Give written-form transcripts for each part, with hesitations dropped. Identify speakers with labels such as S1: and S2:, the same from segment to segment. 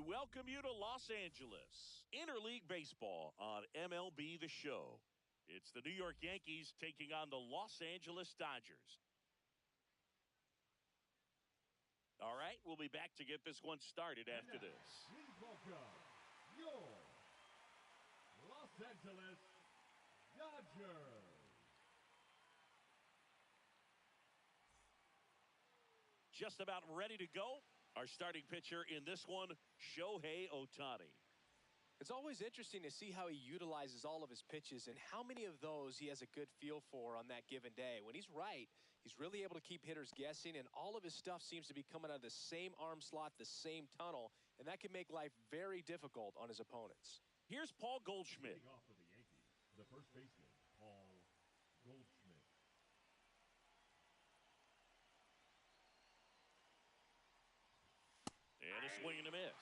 S1: welcome you to Los Angeles. Interleague Baseball on MLB The Show. It's the New York Yankees taking on the Los Angeles Dodgers. All right, we'll be back to get this one started after this.
S2: Please welcome your Los Angeles Dodgers.
S1: Just about ready to go. Our starting pitcher in this one, Shohei Ohtani.
S3: It's always interesting to see how he utilizes all of his pitches and how many of those he has a good feel for on that given day. When he's right, he's really able to keep hitters guessing, and all of his stuff seems to be coming out of the same arm slot, the same tunnel, and that can make life very difficult on his opponents.
S1: Here's Paul Goldschmidt.
S2: Leading off for the Yankees, the first baseman, Paul Goldschmidt.
S1: And a swing and a miss.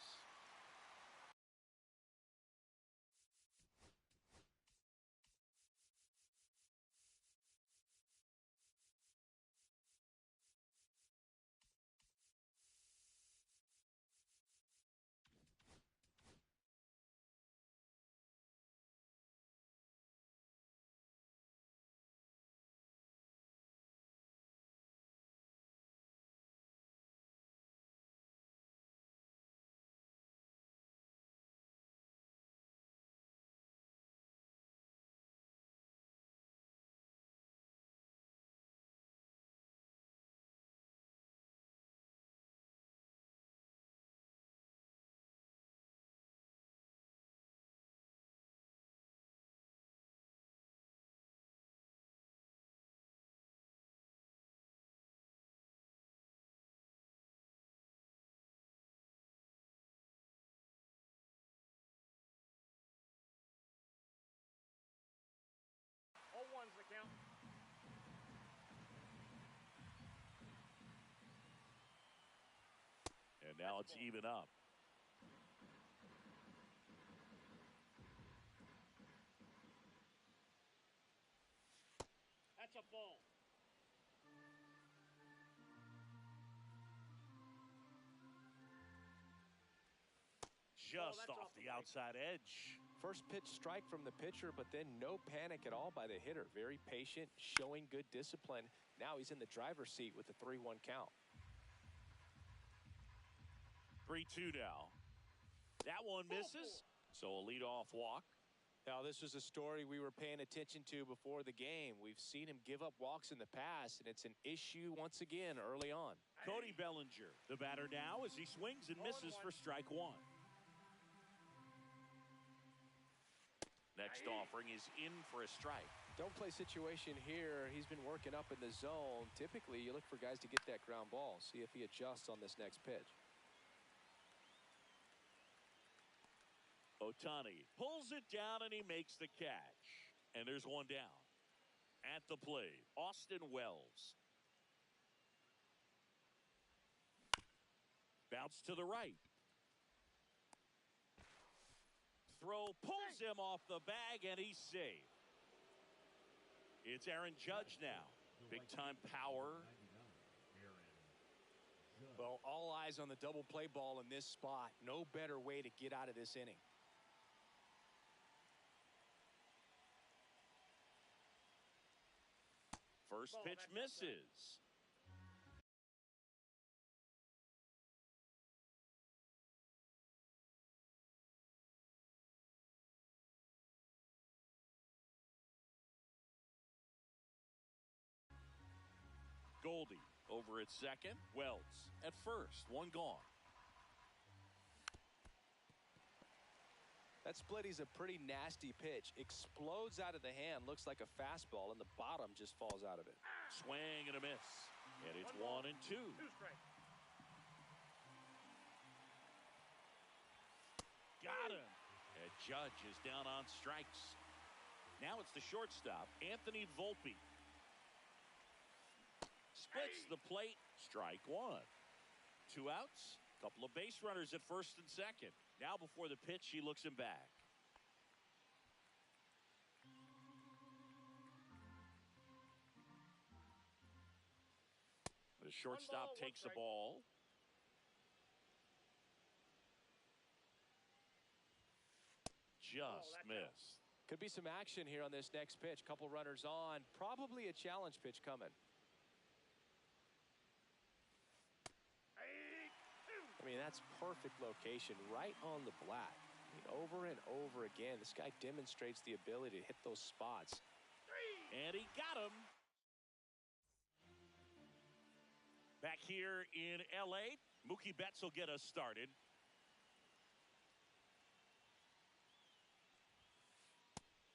S4: Oh, one's the count.
S1: And now it's even up.
S4: That's a ball.
S1: Just off the outside edge.
S3: First pitch strike from the pitcher, but then no panic at all by the hitter. Very patient, showing good discipline. Now he's in the driver's seat with the 3-1 count.
S1: 3-2 now. That one misses. So a leadoff walk.
S3: Now, this was a story we were paying attention to before the game. We've seen him give up walks in the past, and it's an issue once again early on.
S1: Cody Bellinger, the batter now, as he swings and misses for strike one. Next offering is in for a strike.
S3: Don't play situation here. He's been working up in the zone. Typically, you look for guys to get that ground ball. See if he adjusts on this next pitch.
S1: Ohtani pulls it down and he makes the catch. And there's one down. At the plate, Austin Wells. Bounce to the right. Throw pulls him off the bag and he's safe. It's Aaron Judge now. Big time power.
S3: Well, all eyes on the double play ball in this spot. No better way to get out of this inning.
S1: First pitch misses. Goldie over at second. Wells at first. One gone.
S3: That splitty's a pretty nasty pitch. Explodes out of the hand. Looks like a fastball, and the bottom just falls out of it.
S1: Swing and a miss. And it's 1-2.
S4: 2 strikes.
S1: Got him. And Judge is down on strikes. Now it's the shortstop, Anthony Volpe. Splits the plate. Strike one. 2 outs. Couple of base runners at first and second. Now before the pitch, he looks him back. The shortstop takes the ball. just missed.
S3: Could be some action here on this next pitch. Couple runners on. Probably a challenge pitch coming. I mean, that's perfect location right on the black. I mean, over and over again, this guy demonstrates the ability to hit those spots.
S1: And he got him. Back here in L.A., Mookie Betts will get us started.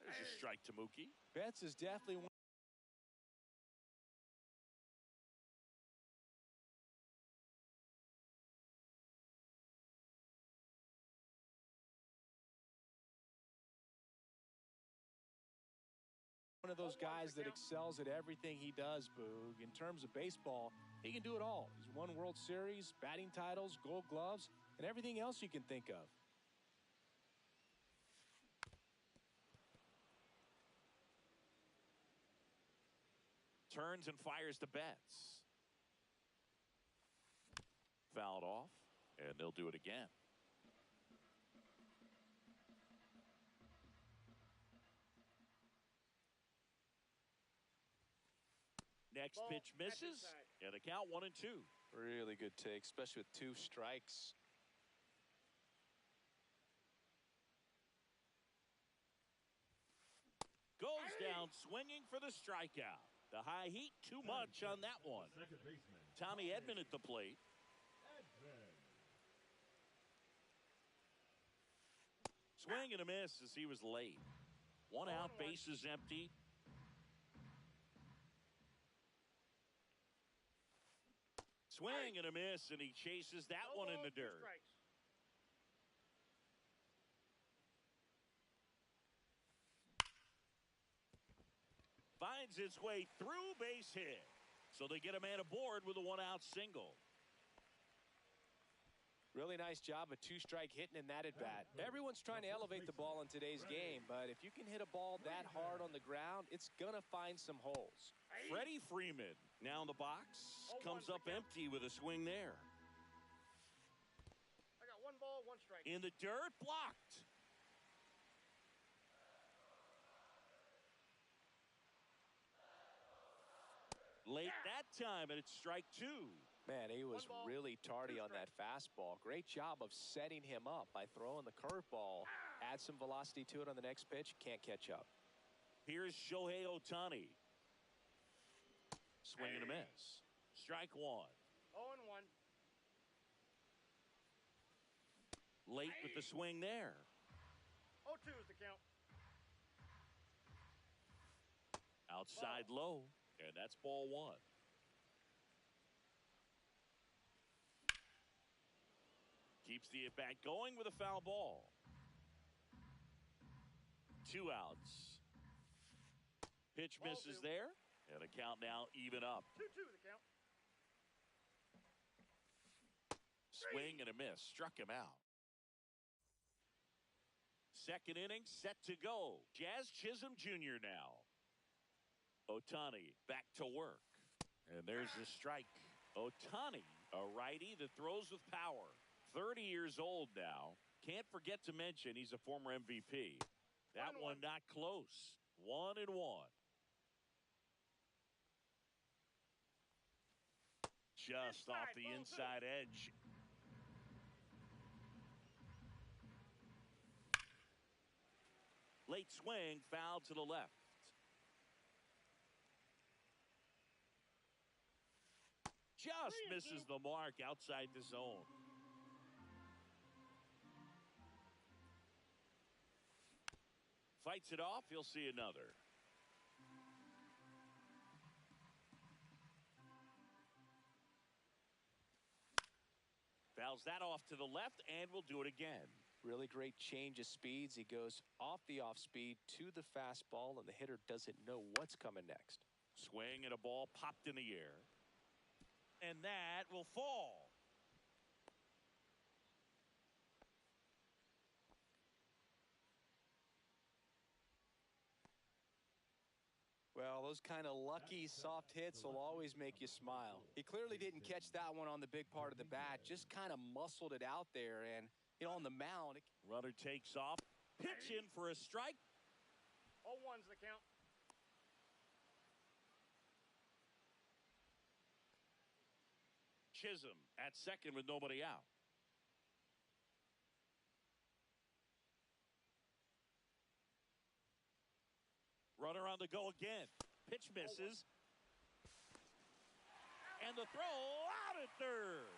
S1: There's a strike to Mookie.
S3: Betts is definitely one of those guys that excels at everything he does, Boog. In terms of baseball, he can do it all. He's won World Series, batting titles, Gold Gloves, and everything else you can think of.
S1: Turns and fires to Betts. Fouled off, and they'll do it again. Next pitch misses, and a count 1-2.
S3: Really good take, especially with 2 strikes.
S1: Goes down swinging for the strikeout. The high heat, too much on that one. Tommy Edman at the plate. Swing and a miss as he was late. 1 out, bases empty. Swing and a miss, and he chases that one in the dirt. Finds its way through, base hit. So they get a man aboard with a 1-out single.
S3: Really nice job of 2-strike hitting in that at bat. Everyone's trying to elevate the ball in today's game, but if you can hit a ball that hard on the ground, it's going to find some holes.
S1: Freddie Freeman now in the box, comes up empty with a swing there.
S4: I got 1 ball, 1 strike.
S1: In the dirt, blocked. Late that time, and it's strike 2.
S3: Man, he was really tardy on that fastball. Great job of setting him up by throwing the curveball. Add some velocity to it on the next pitch. Can't catch up.
S1: Here's Shohei Ohtani. Swing and a miss. Strike 1.
S4: 0-1.
S1: Late with the swing there.
S4: 0-2 is the count.
S1: Outside low, and that's ball 1. Keeps the at-bat going with a foul ball. 2 outs. Pitch misses there, and a count now even up.
S4: 2-2 the count.
S1: Swing and a miss. Struck him out. Second inning set to go. Jazz Chisholm Jr. now. Ohtani back to work. And there's the strike. Ohtani, a righty that throws with power. 30 years old now. Can't forget to mention he's a former MVP. That one not close. 1-1. Just off the inside edge. Late swing, foul to the left. Just misses the mark outside the zone. Fights it off. He'll see another. Fouls that off to the left, and we'll do it again.
S3: Really great change of speeds. He goes off the off speed to the fastball, and the hitter doesn't know what's coming next.
S1: Swing and a ball popped in the air. And that will fall.
S3: Well, those kind of lucky soft hits will always make you smile. He clearly didn't catch that one on the big part of the bat, just kind of muscled it out there, and you know, on the mound.
S1: Runner takes off. Pitch in for a strike.
S4: 0-1's the count.
S1: Chisholm at second with nobody out. Runner on the go again. Pitch misses. And the throw out at third.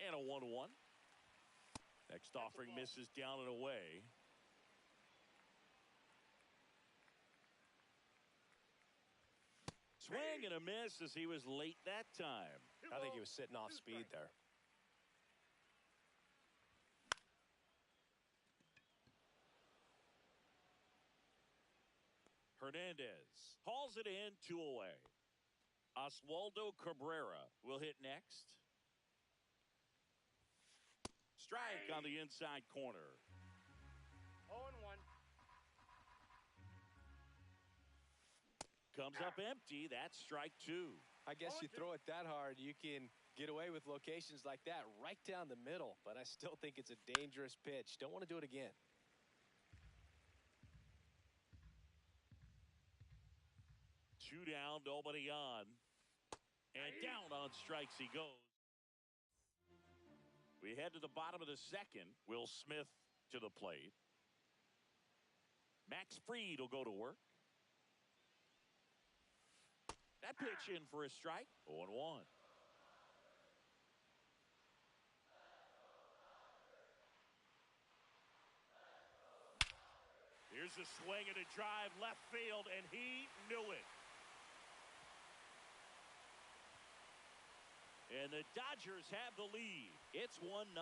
S1: And a 1-1. Next offering misses down and away. Swing and a miss as he was late that time.
S3: I think he was sitting off speed there.
S1: Hernandez hauls it in, 2 away. Oswaldo Cabrera will hit next. Strike on the inside corner.
S4: 0-1.
S1: Comes up empty. That's strike 2.
S3: I guess you throw it that hard, you can get away with locations like that right down the middle. But I still think it's a dangerous pitch. Don't want to do it again.
S1: Two down, nobody on. And down on strikes he goes. We head to the bottom of the second. Will Smith to the plate. Max Fried will go to work. That pitch in for a strike. 0-1. Here's a swing and a drive left field, and he knew it. And the Dodgers have the lead. It's 1-0.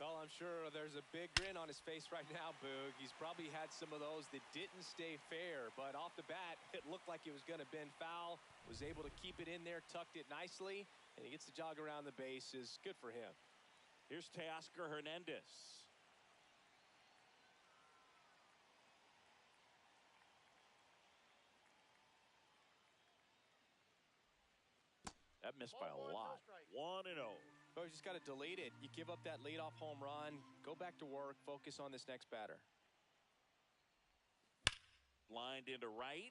S3: Well, I'm sure there's a big grin on his face right now, Boog. He's probably had some of those that didn't stay fair, but off the bat, it looked like it was going to bend foul. Was able to keep it in there, tucked it nicely, and he gets the jog around the bases. Good for him.
S1: Here's Teoscar Hernandez. That missed by a lot. 1-0.
S3: But you just got to delete it. You give up that leadoff home run, go back to work, focus on this next batter.
S1: Lined into right.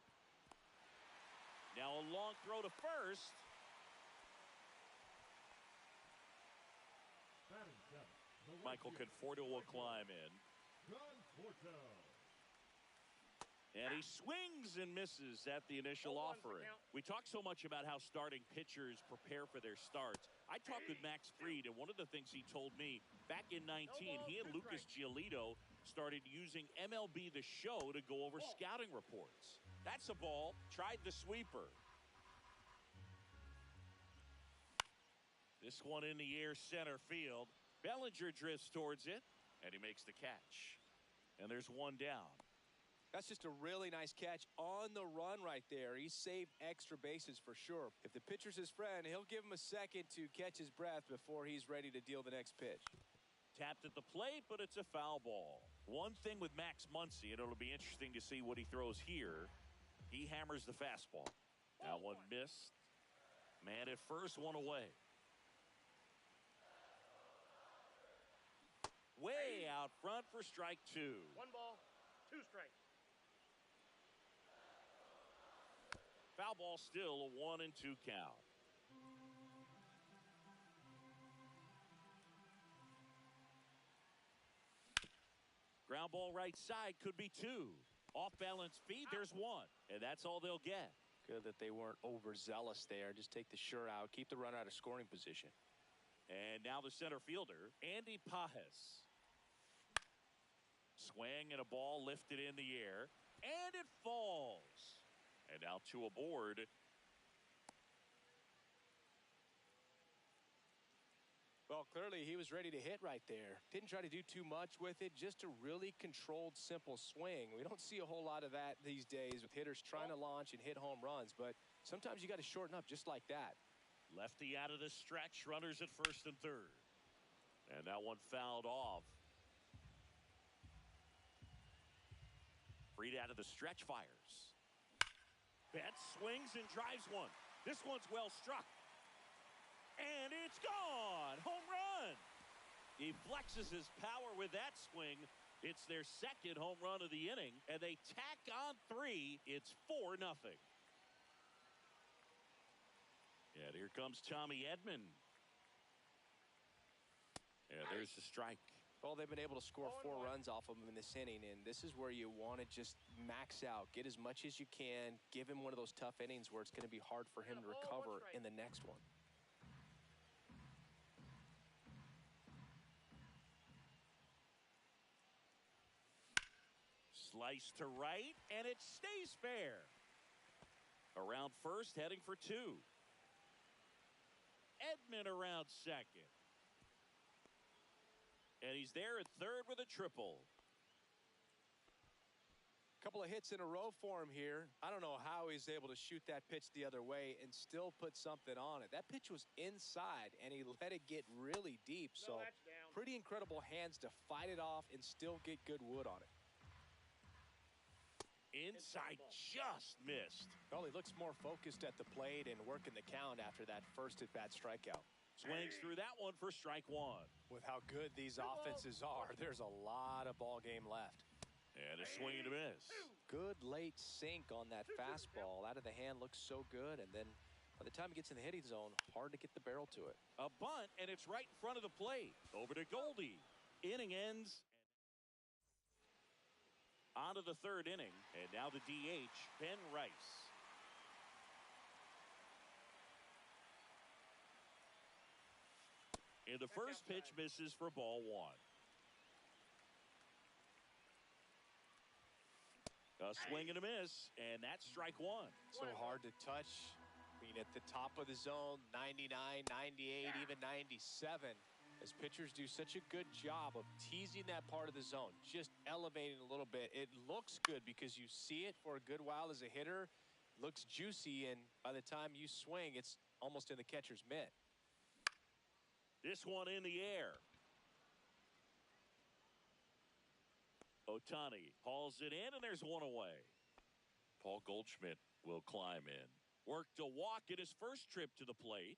S1: Now a long throw to first.
S2: Batting seventh,
S1: Michael Conforto will climb in.
S2: Conforto.
S1: And he swings and misses at the initial offering. We talk so much about how starting pitchers prepare for their starts. I talked with Max Fried, and one of the things he told me, back in 19, he and Lucas Giolito started using MLB The Show to go over scouting reports. That's a ball. Tried the sweeper. This one in the air, center field. Bellinger drifts towards it, and he makes the catch. And there's one down.
S3: That's just a really nice catch on the run right there. He saved extra bases for sure. If the pitcher's his friend, he'll give him a second to catch his breath before he's ready to deal the next pitch.
S1: Tapped at the plate, but it's a foul ball. One thing with Max Muncy, and it'll be interesting to see what he throws here. He hammers the fastball. That one missed. Man at first, one away. Way out front for strike 2.
S4: 1 ball, 2 strikes.
S1: Foul ball, still a 1-2 count. Ground ball right side, could be 2. Off balance feed, there's 1. And that's all they'll get.
S3: Good that they weren't overzealous there. Just take the sure out. Keep the runner out of scoring position.
S1: And now the center fielder, Andy Pajes. Swing and a ball lifted in the air. And it falls. And now 2 aboard.
S3: Well, clearly he was ready to hit right there. Didn't try to do too much with it. Just a really controlled, simple swing. We don't see a whole lot of that these days with hitters trying to launch and hit home runs. But sometimes you got to shorten up just like that.
S1: Lefty out of the stretch. Runners at first and third. And that one fouled off. Fried out of the stretch, fires. Betts swings and drives one. This one's well struck. And it's gone. Home run. He flexes his power with that swing. It's their second home run of the inning, and they tack on 3. It's 4-0. And here comes Tommy Edman. And there's the strike.
S3: Well, they've been able to score 4 runs off of him in this inning, and this is where you want to just max out, get as much as you can, give him one of those tough innings where it's going to be hard for him to recover in the next one.
S1: Slice to right, and it stays fair. Around first, heading for 2. Edman around second. And he's there at third with a triple.
S3: Couple of hits in a row for him here. I don't know how he's able to shoot that pitch the other way and still put something on it. That pitch was inside, and he let it get really deep. So pretty incredible hands to fight it off and still get good wood on it.
S1: Inside just missed.
S3: Well, he looks more focused at the plate and working the count after that first at-bat strikeout.
S1: Swings through that one for strike 1.
S3: With how good these offenses are, there's a lot of ball game left.
S1: And a swing and a miss.
S3: Good late sink on that fastball. Out of the hand looks so good, and then by the time he gets in the hitting zone, hard to get the barrel to it.
S1: A bunt, and it's right in front of the plate. Over to Goldie. Inning ends. On to the third inning, and now the DH, Ben Rice. And the first pitch misses for ball 1. A swing and a miss, and that's strike 1.
S3: So hard to touch. I mean, at the top of the zone, 99, 98, even 97. As pitchers do such a good job of teasing that part of the zone, just elevating a little bit. It looks good because you see it for a good while as a hitter. Looks juicy, and by the time you swing, it's almost in the catcher's mitt.
S1: This one in the air. Ohtani hauls it in, and there's one away. Paul Goldschmidt will climb in. Worked a walk in his first trip to the plate.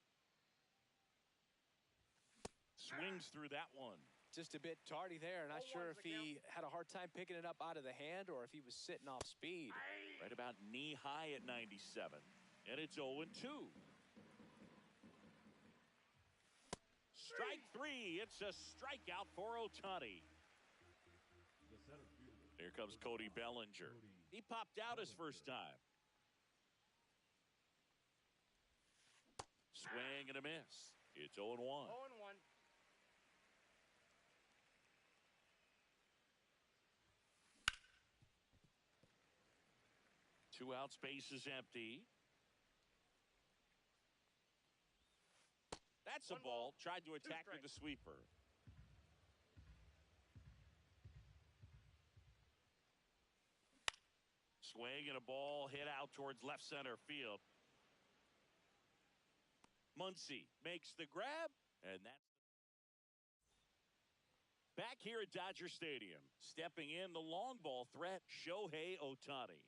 S1: Swings through that one.
S3: Just a bit tardy there. Not sure if he had a hard time picking it up out of the hand or if he was sitting off speed.
S1: Right about knee high at 97. And it's 0-2. Strike 3. It's a strikeout for Ohtani. Here comes Cody Bellinger. He popped out his first time. Swing and a miss. It's 0-1.
S4: 0-1.
S1: 2 out, space is empty. That's a ball. Tried to attack with the sweeper. Swing and a ball hit out towards left center field. Muncy makes the grab, and that's back here at Dodger Stadium. Stepping in the long ball threat, Shohei Ohtani.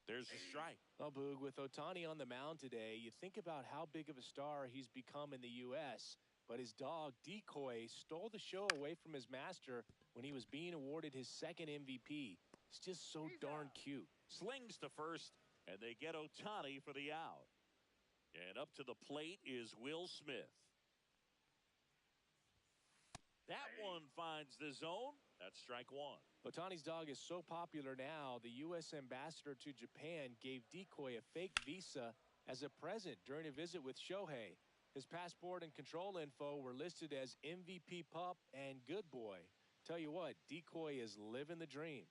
S1: There's a strike.
S3: Well, Boog, with Ohtani on the mound today, you think about how big of a star he's become in the U.S., but his dog, Decoy, stole the show away from his master when he was being awarded his second MVP. It's just so darn cute.
S1: Slings to first, and they get Ohtani for the out. And up to the plate is Will Smith. That one finds the zone. That's strike 1.
S3: Ohtani's dog is so popular now, the U.S. ambassador to Japan gave Decoy a fake visa as a present during a visit with Shohei. His passport and control info were listed as MVP pup and good boy. Tell you what, Decoy is living the dream.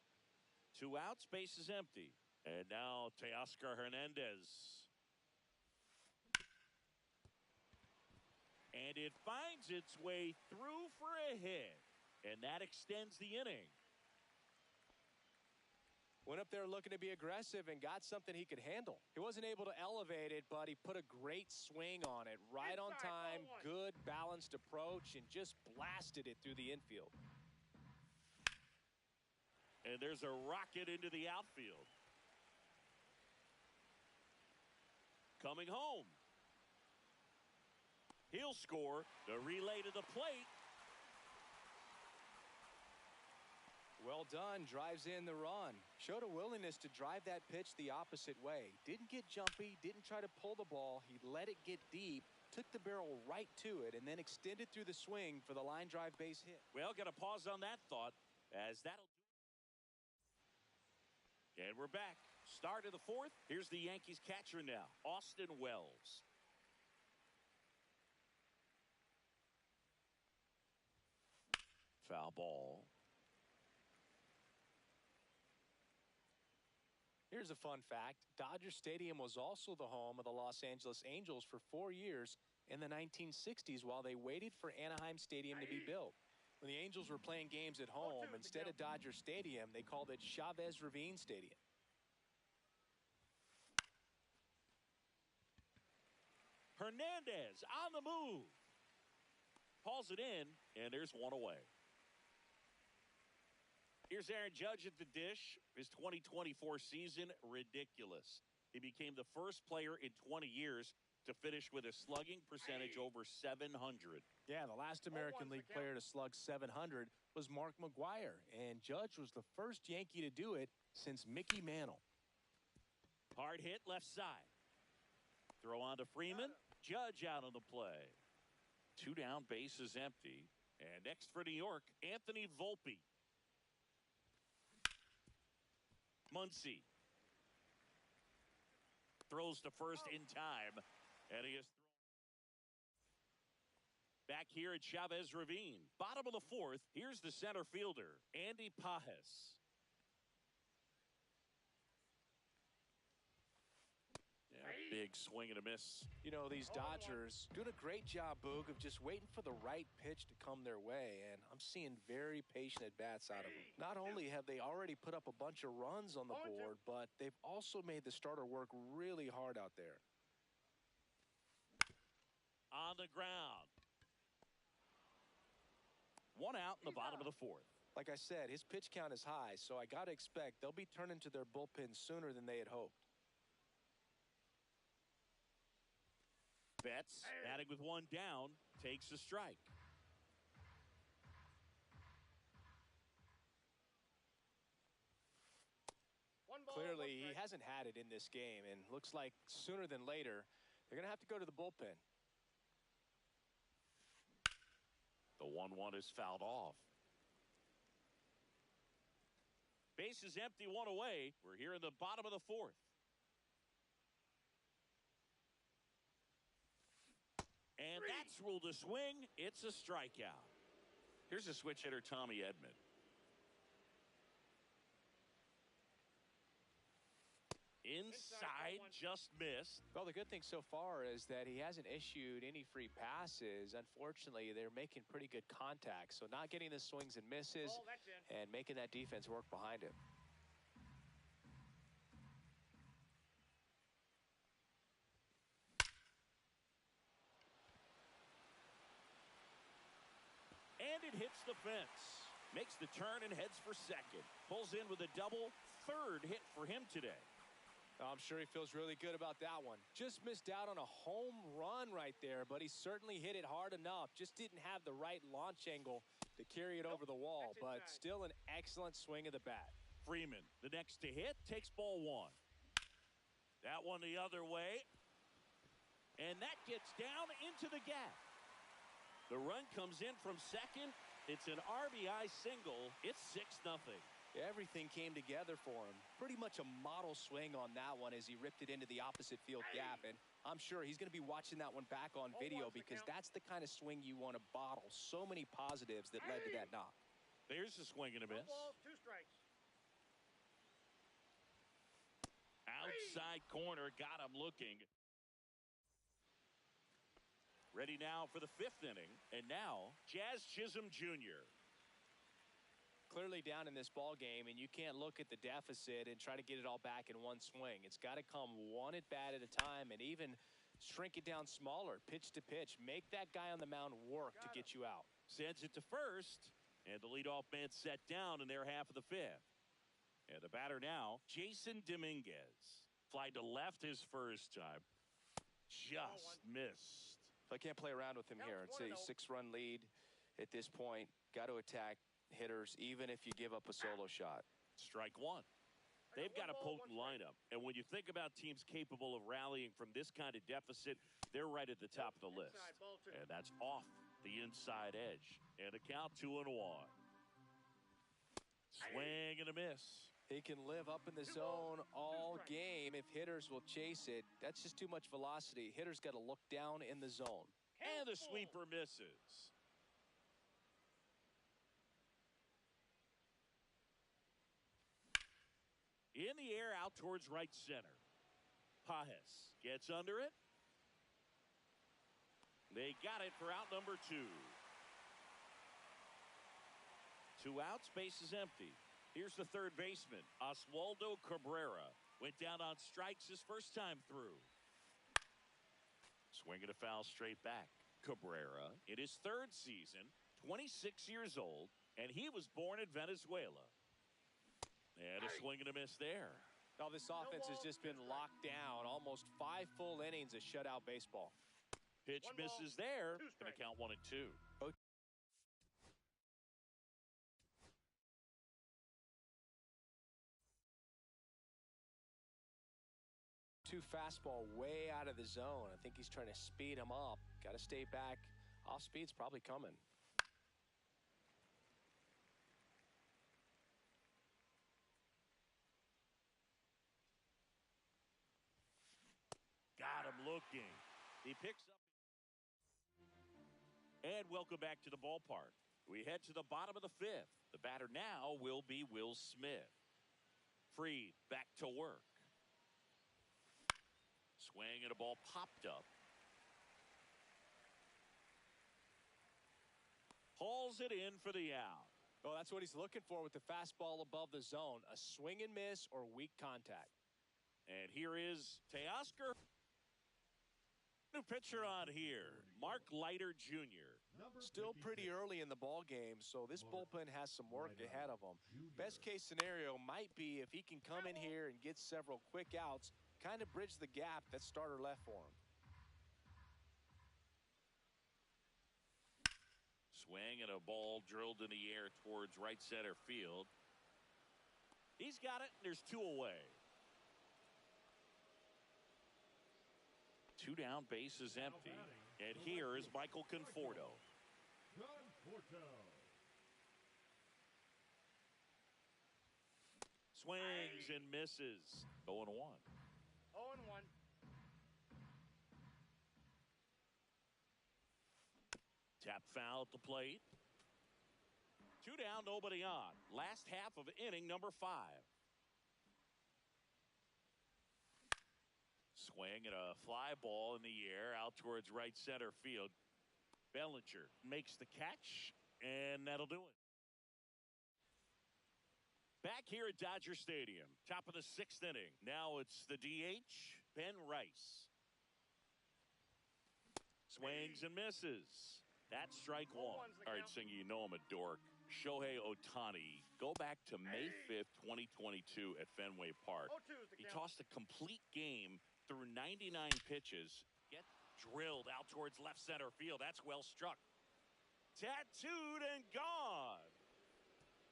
S1: 2 out, space is empty. And now Teoscar Hernandez. And it finds its way through for a hit. And that extends the inning.
S3: Went up there looking to be aggressive and got something he could handle. He wasn't able to elevate it, but he put a great swing on it. Right on time, good balanced approach, and just blasted it through the infield.
S1: And there's a rocket into the outfield. coming home. He'll score. The relay to the plate.
S3: Well done. Drives in the run. Showed a willingness to drive that pitch the opposite way. Didn't get jumpy. Didn't try to pull the ball. He let it get deep. Took the barrel right to it and then extended through the swing for the line drive base hit.
S1: Well, got to pause on that thought as that'll do. And we're back. Start of the fourth. Here's the Yankees catcher now, Austin Wells. Foul ball.
S3: Here's a fun fact. Dodger Stadium was also the home of the Los Angeles Angels for 4 years in the 1960s while they waited for Anaheim Stadium to be built. When the Angels were playing games at home, instead of Dodger Stadium, they called it Chavez Ravine Stadium.
S1: Hernandez on the move. Calls it in, and there's one away. Here's Aaron Judge at the dish. His 2024 season, ridiculous. He became the first player in 20 years to finish with a slugging percentage over 700.
S3: Yeah, the last American League player to slug 700 was Mark McGwire, and Judge was the first Yankee to do it since Mickey Mantle.
S1: Hard hit left side. Throw on to Freeman. Judge out on the play. 2 down, base is empty. And next for New York, Anthony Volpe. Muncy throws to first in time, and he is back here at Chavez Ravine. Bottom of the fourth, here's the center fielder, Andy Pajes. Big swing and a miss.
S3: You know, these Dodgers doing a great job, Boog, of just waiting for the right pitch to come their way, and I'm seeing very patient at-bats out of them. Not only have they already put up a bunch of runs on the board, but they've also made the starter work really hard out there.
S1: On the ground. 1 out in the bottom of the fourth.
S3: Like I said, his pitch count is high, so I got to expect they'll be turning to their bullpen sooner than they had hoped.
S1: Betts, batting with 1 down, takes a strike.
S3: Clearly, he hasn't had it in this game, and looks like sooner than later, they're going to have to go to the bullpen.
S1: The 1-1 is fouled off. Base is empty, 1 away. We're here in the bottom of the fourth. And that's ruled a swing. It's a strikeout. Here's a switch hitter, Tommy Edman. Inside, just missed.
S3: Well, the good thing so far is that he hasn't issued any free passes. Unfortunately, they're making pretty good contact. So not getting the swings and misses and making that defense work behind him.
S1: And it hits the fence. Makes the turn and heads for second. Pulls in with a double. 3rd hit for him today.
S3: I'm sure he feels really good about that one. Just missed out on a home run right there, but he certainly hit it hard enough. Just didn't have the right launch angle to carry it over the wall, but still an excellent swing of the bat.
S1: Freeman, the next to hit, takes ball 1. That one the other way. And that gets down into the gap. The run comes in from second. It's an RBI single. It's 6-0.
S3: Everything came together for him. Pretty much a model swing on that one as he ripped it into the opposite field gap. And I'm sure he's going to be watching that one back on video because that's the kind of swing you want to bottle. So many positives that led to that knock.
S1: There's a swing and a miss.
S4: 2 strikes.
S1: Outside corner, got him looking. Ready now for the 5th inning. And now, Jazz Chisholm Jr.
S3: Clearly down in this ball game, and you can't look at the deficit and try to get it all back in one swing. It's got to come one at bat at a time and even shrink it down smaller, pitch to pitch. Make that guy on the mound work to get you out.
S1: Sends it to first, and the leadoff man set down in their half of the 5th. And the batter now, Jason Dominguez. Fly to left his first time. Just missed.
S3: So I can't play around with him
S4: Counts
S3: here. It's a
S4: 1-0.
S3: 6-run lead at this point. Got to attack hitters, even if you give up a solo shot.
S1: Strike one. They've got a potent lineup. And when you think about teams capable of rallying from this kind of deficit, they're right at the top of the list.
S4: Inside, ball two.
S1: And that's off the inside edge. And a count 2-1. Swing and a miss.
S3: He can live up in the zone all game if hitters will chase it. That's just too much velocity. Hitters got to look down in the zone.
S1: And the sweeper misses. In the air out towards right center. Pajes gets under it. They got it for out number 2. 2 outs, base is empty. Here's the third baseman, Oswaldo Cabrera. Went down on strikes his first time through. Swinging a foul straight back. Cabrera in his third season, 26 years old, and he was born in Venezuela. And a swing and a miss there.
S3: Now this offense has just been locked down. Almost 5 full innings of shutout baseball.
S1: Pitch
S4: One ball,
S1: misses there.
S4: 2
S1: Going to count 1-2.
S3: Two fastball way out of the zone. I think he's trying to speed him up. Got to stay back. Off speed's probably coming.
S1: Got him looking. He picks up. And welcome back to the ballpark. We head to the bottom of the 5th. The batter now will be Will Smith. Freed back to work. Swing and a ball popped up. Hauls it in for the out.
S3: Well, that's what he's looking for with the fastball above the zone. A swing and miss or weak contact.
S1: And here is Teoscar. New pitcher on here, Mark Leiter Jr.
S3: Still pretty early in the ball game, so this bullpen has some work ahead of them. Best case scenario might be if he can come in here and get several quick outs, kind of bridge the gap that starter left for him.
S1: Swing and a ball drilled in the air towards right center field. He's got it, and there's 2 away. 2 down, base is empty. And here is Michael Conforto. Swings and misses. 0-1.
S4: 0-1.
S1: Tap foul at the plate. 2 down, nobody on. Last half of inning number 5. Swing and a fly ball in the air out towards right center field. Bellinger makes the catch, and that'll do it. Back here at Dodger Stadium, top of the 6th inning. Now it's the DH, Ben Rice. Swings and misses. That's strike 1. All right, Singer, you know I'm a dork. Shohei Ohtani, go back to May 5th, 2022 at Fenway Park. He tossed a complete game through 99 pitches. Get drilled out towards left center field. That's well struck. Tattooed and gone.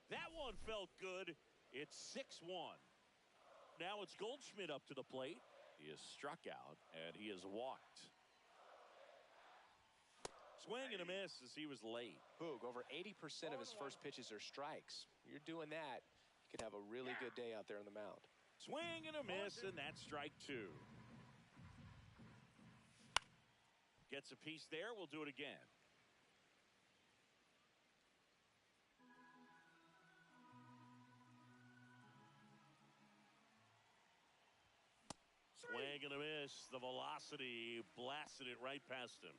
S1: That one felt good. It's 6-1. Now it's Goldschmidt up to the plate. He is struck out, and he is walked. Swing and a miss as he was late.
S3: Boog, over 80% of his first pitches are strikes. You're doing that, you could have a really good day out there on the mound.
S1: Swing and a miss, and that's strike 2. Gets a piece there. We'll do it again. Swing and a miss. The velocity blasted it right past him.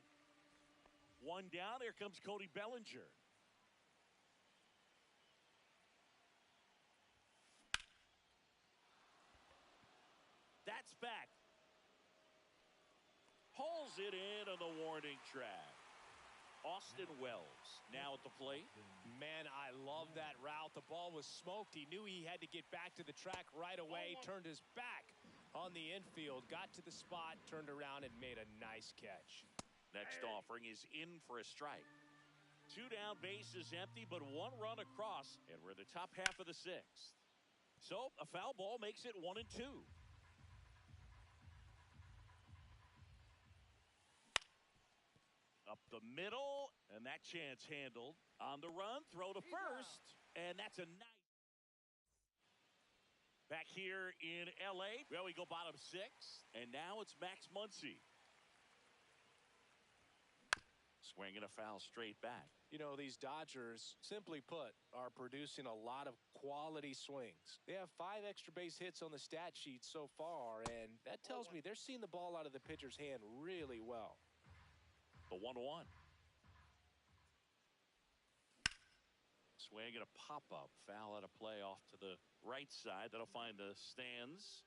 S1: 1 down. Here comes Cody Bellinger. That's back. Hauls it in on the warning track. Austin Wells now at the plate.
S3: Man, I love that route. The ball was smoked. He knew he had to get back to the track right away. Turned his back. On the infield, got to the spot, turned around, and made a nice catch.
S1: Next offering is in for a strike. 2 down, base is empty, but 1 run across, and we're in the top half of the 6th. So a foul ball makes it 1-2. Up the middle, and that chance handled. On the run, throw to first, and that's a nice. Back here in L.A., well, we go bottom 6, and now it's Max Muncy. Swinging a foul straight back.
S3: You know, these Dodgers, simply put, are producing a lot of quality swings. They have 5 extra base hits on the stat sheet so far, and that tells me they're seeing the ball out of the pitcher's hand really well.
S1: The 1-1. Swing and a pop-up. Foul out of play off to the right side. That'll find the stands.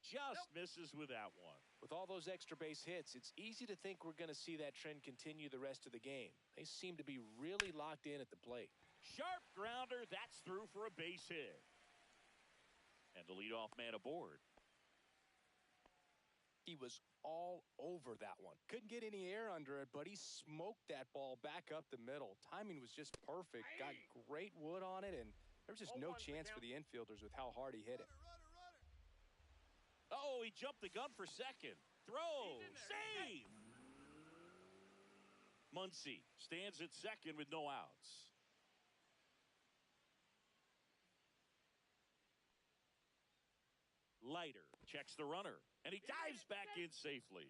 S1: Just misses with that one.
S3: With all those extra base hits, it's easy to think we're going to see that trend continue the rest of the game. They seem to be really locked in at the plate.
S1: Sharp grounder. That's through for a base hit. And the leadoff man aboard.
S3: He was all over that one. Couldn't get any air under it, but he smoked that ball back up the middle. Timing was just perfect. Got great wood on it, and there was just no chance for the infielders with how hard he hit it.
S1: Oh, he jumped the gun for second. Throw. Save. Muncy stands at second with no outs. Leiter checks the runner, and he dives back in safely.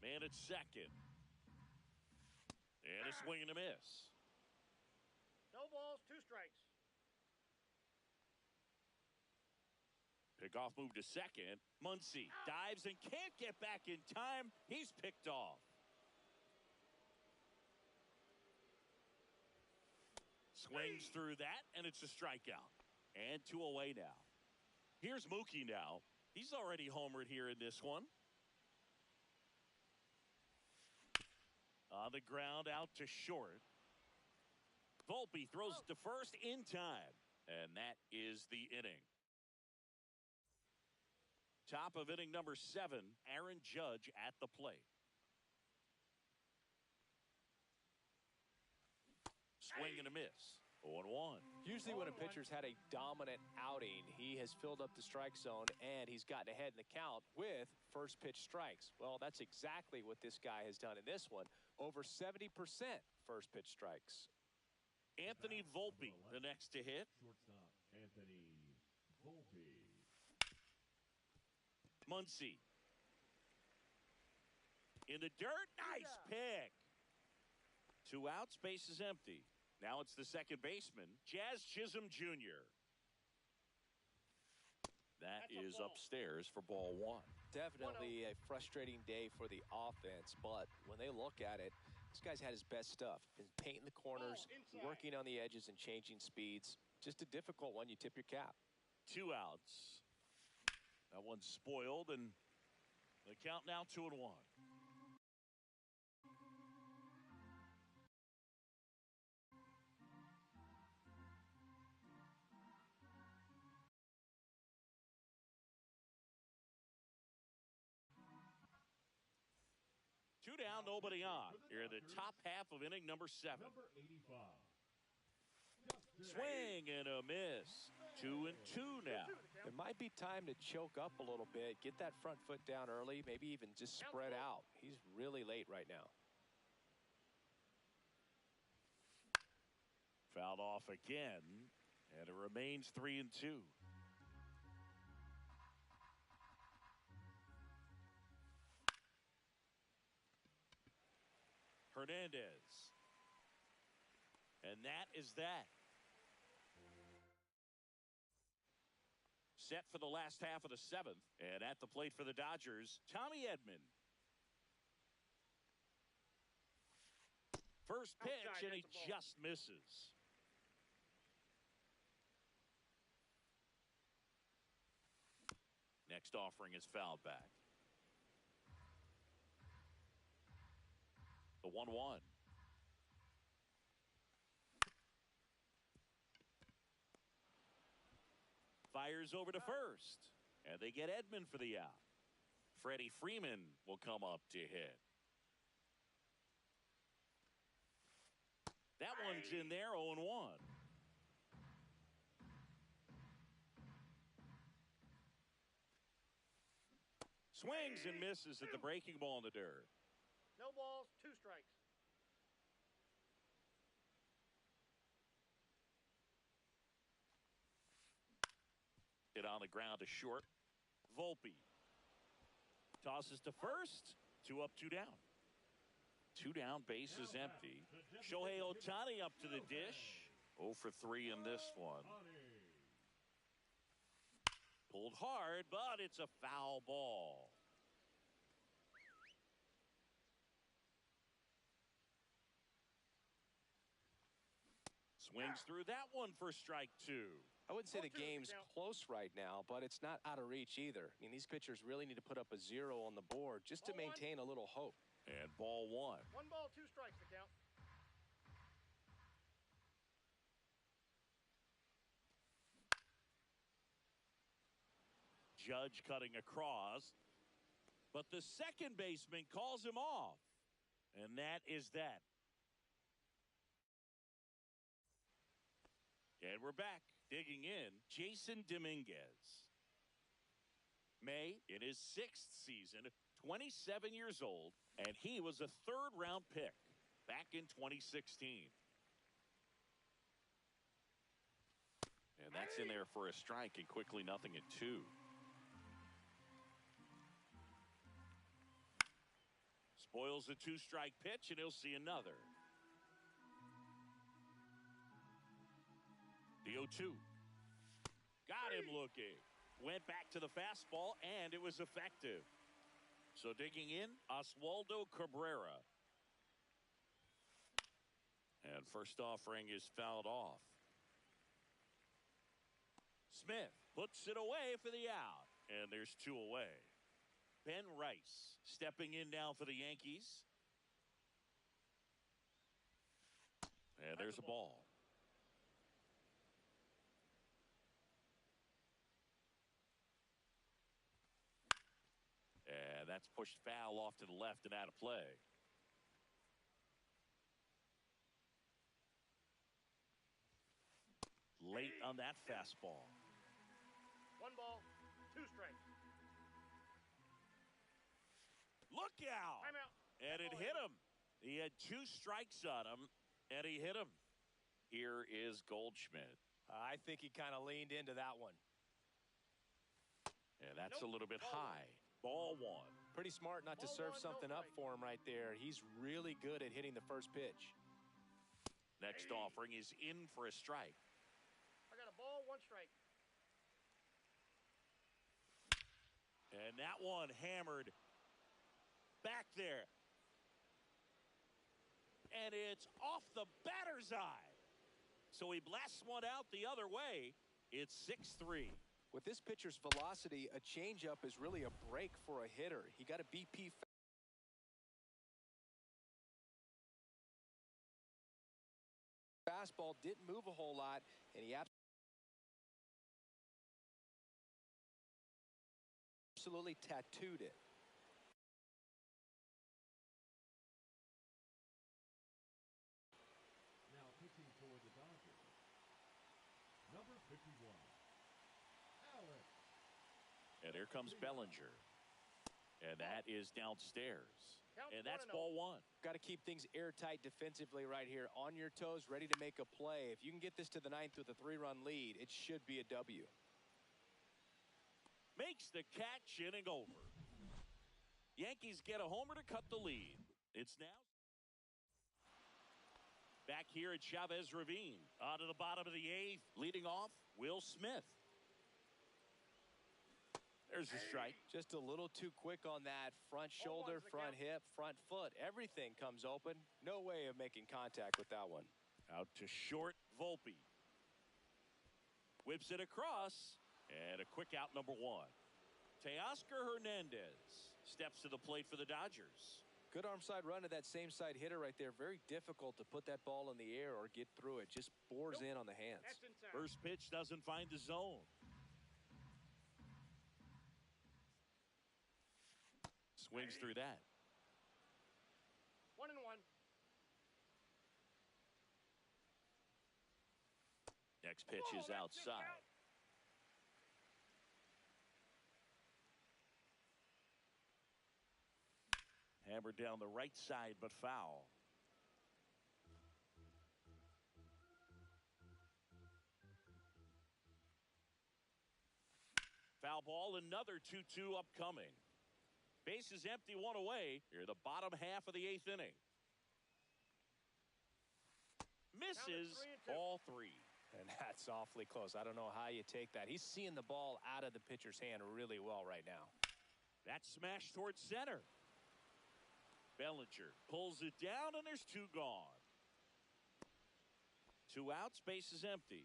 S1: Man at second. And a swing and a miss.
S4: No balls, 2 strikes.
S1: Pickoff move to second. Muncy dives and can't get back in time. He's picked off. Swings through that, and it's a strikeout. And 2 away now. Here's Mookie now. He's already homered here in this one. On the ground, out to short. Volpe throws it to first in time. And that is the inning. Top of inning number 7, Aaron Judge at the plate. Swing and a miss. 0-1.
S3: Usually when a pitcher's had a dominant outing, he has filled up the strike zone and he's gotten ahead in the count with first pitch strikes. Well, that's exactly what this guy has done in this one. Over 70% first pitch strikes.
S1: Anthony Volpe, the next to hit.
S2: Shortstop Anthony Volpe.
S1: Muncy. In the dirt. Nice pick. 2 outs, base is empty. Now it's the second baseman, Jazz Chisholm Jr. That is upstairs for ball 1.
S3: Definitely a frustrating day for the offense, but when they look at it, this guy's had his best stuff. Been painting the corners, working on the edges and changing speeds. Just a difficult one. You tip your cap.
S1: 2 outs. That one's spoiled, and the count now 2-1. Two down, nobody on. Here in the top half of inning number 7.
S2: Number 85.
S1: Swing and a miss. 2-2 now.
S3: It might be time to choke up a little bit, get that front foot down early, maybe even just spread out. He's really late right now.
S1: Fouled off again, and it remains 3-2. Hernandez. And that is that. Set for the last half of the 7th. And at the plate for the Dodgers, Tommy Edman. First pitch, and he just misses. Next offering is fouled back. The 1-1. fires over to first. And they get Edman for the out. Freddie Freeman will come up to hit. That one's in there, 0-1. Swings and misses at the breaking ball in the dirt.
S4: No balls, 2 strikes.
S1: Hit on the ground to short. Volpe tosses to first. 2 up, 2 down. 2 down, base is empty. Shohei Ohtani up to the dish. 0 for 3 in this one. Pulled hard, but it's a foul ball. Swings through that one for strike 2.
S3: I wouldn't say the game's close right now, but it's not out of reach either. I mean, these pitchers really need to put up a 0 on the board just to maintain a little hope.
S1: And ball 1.
S4: 1 ball, 2 strikes to count.
S1: Judge cutting across, but the second baseman calls him off. And that is that. And we're back. Digging in, Jason Dominguez. May in his 6th season, 27 years old, and he was a 3rd-round pick back in 2016. And that's in there for a strike, and quickly nothing at 2. Spoils the 2-strike pitch, and he'll see another. The 0-2. Got him looking. Went back to the fastball, and it was effective. So digging in, Oswaldo Cabrera. And first offering is fouled off. Smith puts it away for the out. And there's 2 away. Ben Rice stepping in now for the Yankees. And there's a ball. And that's pushed foul off to the left and out of play. Late on that fastball.
S4: 1 ball, 2 strikes.
S1: Look out!
S4: Timeout.
S1: And it hit him. He had 2 strikes on him, and he hit him. Here is Goldschmidt.
S3: I think he kind of leaned into that one.
S1: And that's a little bit high. Ball 1.
S3: Pretty smart not to serve something up for him right there. He's really good at hitting the first pitch.
S1: Next offering is in for a strike.
S4: I got a ball, 1 strike.
S1: And that one hammered back there. And it's off the batter's eye. So he blasts one out the other way. It's 6-3.
S3: With this pitcher's velocity, a changeup is really a break for a hitter. He got a BP fastball, didn't move a whole lot, and he absolutely tattooed it.
S2: Now pitching for the Dodgers, number 51.
S1: And here comes Bellinger. And that is downstairs. And that's
S4: 1-0.
S1: ball 1.
S3: Got to keep things airtight defensively right here. On your toes, ready to make a play. If you can get this to the 9th with a 3-run lead, it should be a W.
S1: Makes the catch, inning over. Yankees get a homer to cut the lead. It's now back here at Chavez Ravine. On to the bottom of the 8th. Leading off, Will Smith. There's a strike.
S3: Just a little too quick on that. Front shoulder, front hip, front foot. Everything comes open. No way of making contact with that one.
S1: Out to short, Volpe. Whips it across. And a quick out, number 1. Teoscar Hernandez steps to the plate for the Dodgers.
S3: Good arm side run to that same side hitter right there. Very difficult to put that ball in the air or get through it. Just bores in on the hands.
S4: That's inside.
S1: First pitch doesn't find the zone. Swings through that.
S4: 1-1.
S1: Next pitch is outside. Hammered down the right side, but foul. Foul ball, another 2-2 upcoming. Base is empty, one away. Here, the bottom half of the 8th inning. Misses all 3.
S3: And that's awfully close. I don't know how you take that. He's seeing the ball out of the pitcher's hand really well right now.
S1: That smash towards center. Bellinger pulls it down, and there's 2 gone. 2 outs, base is empty.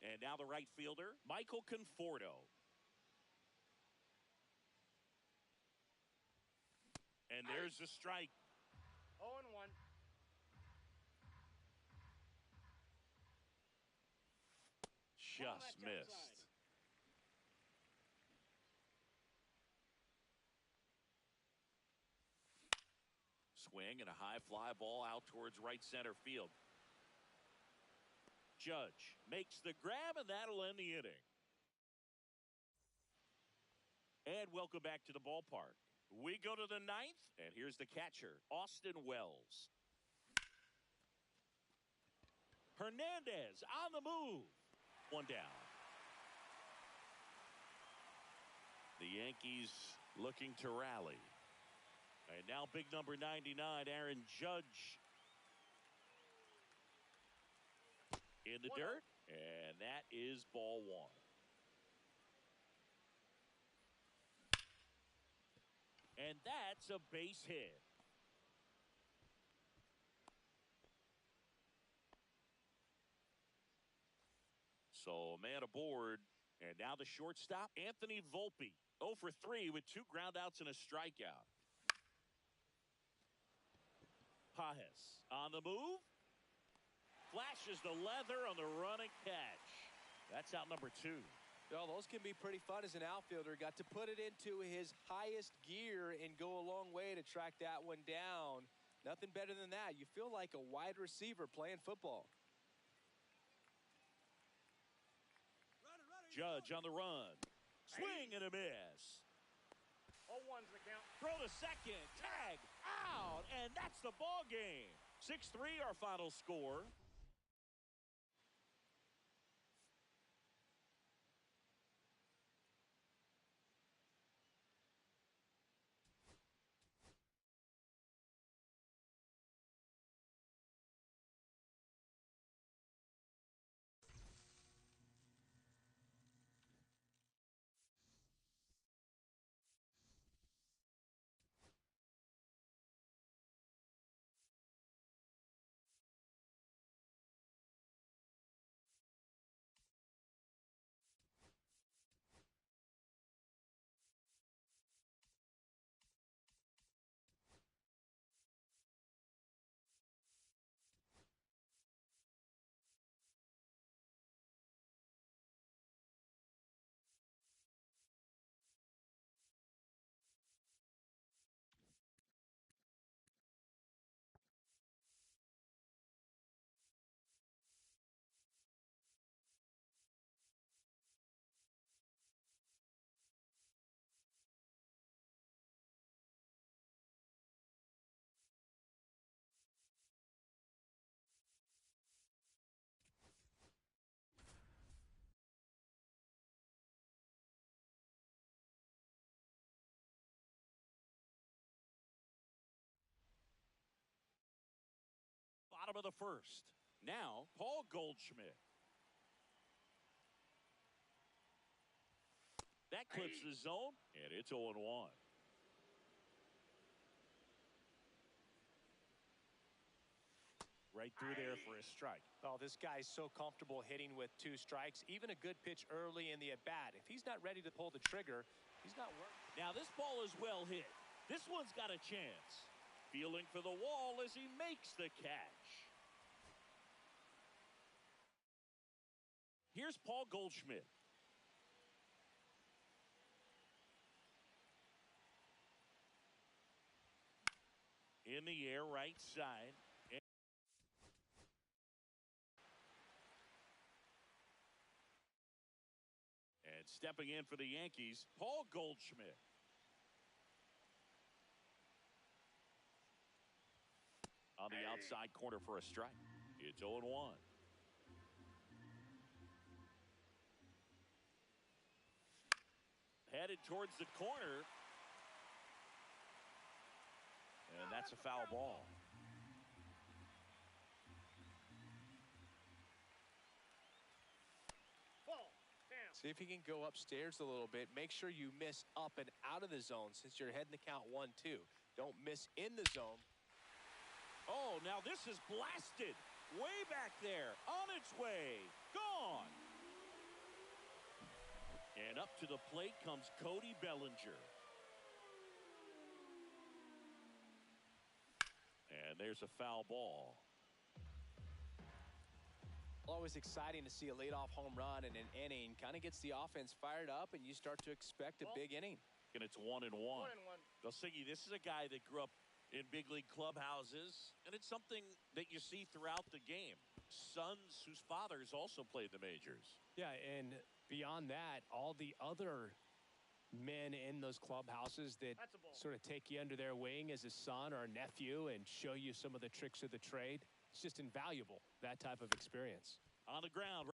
S1: And now the right fielder, Michael Conforto. And there's the strike.
S4: 0-1.
S1: Just missed. Swing and a high fly ball out towards right center field. Judge makes the grab, and that'll end the inning. And welcome back to the ballpark. We go to the 9th, and here's the catcher, Austin Wells. Hernandez on the move. 1 down. The Yankees looking to rally. And now big number 99, Aaron Judge. In the dirt, and that is ball 1. And that's a base hit. So a man aboard, and now the shortstop, Anthony Volpe. 0 for 3 with 2 groundouts and a strikeout. Pajes on the move. Flashes the leather on the running catch. That's out number 2.
S3: Well, those can be pretty fun as an outfielder. Got to put it into his highest gear and go a long way to track that one down. Nothing better than that. You feel like a wide receiver playing football.
S1: Judge on the run. Swing and a miss.
S4: 0-1's the count.
S1: Throw to second. Tag out. And that's the ball game. 6-3 our final score. Bottom of the first. Now, Paul Goldschmidt. That clips the zone, and it's 0-1. Right through there for a strike.
S3: Oh, this guy's so comfortable hitting with 2 strikes. Even a good pitch early in the at-bat. If he's not ready to pull the trigger, he's not working.
S1: Now, this ball is well hit. This one's got a chance. Feeling for the wall as he makes the catch. Here's Paul Goldschmidt. In the air, right side. And stepping in for the Yankees, Paul Goldschmidt. On the outside corner for a strike. It's 0-1. Headed towards the corner. And that's a foul ball.
S3: See if he can go upstairs a little bit. Make sure you miss up and out of the zone since you're heading to count 1-2. Don't miss in the zone.
S1: Oh, now this is blasted. Way back there. On its way. Gone. And up to the plate comes Cody Bellinger. And there's a foul ball.
S3: Always exciting to see a leadoff home run in an inning. Kind of gets the offense fired up, and you start to expect a big inning.
S1: And it's 1-1. Belsingi, this is a guy that grew up in big league clubhouses, and it's something that you see throughout the game. Sons whose fathers also played the majors.
S5: Yeah, and beyond that, all the other men in those clubhouses that sort of take you under their wing as a son or a nephew and show you some of the tricks of the trade. It's just invaluable, that type of experience.
S1: On the ground.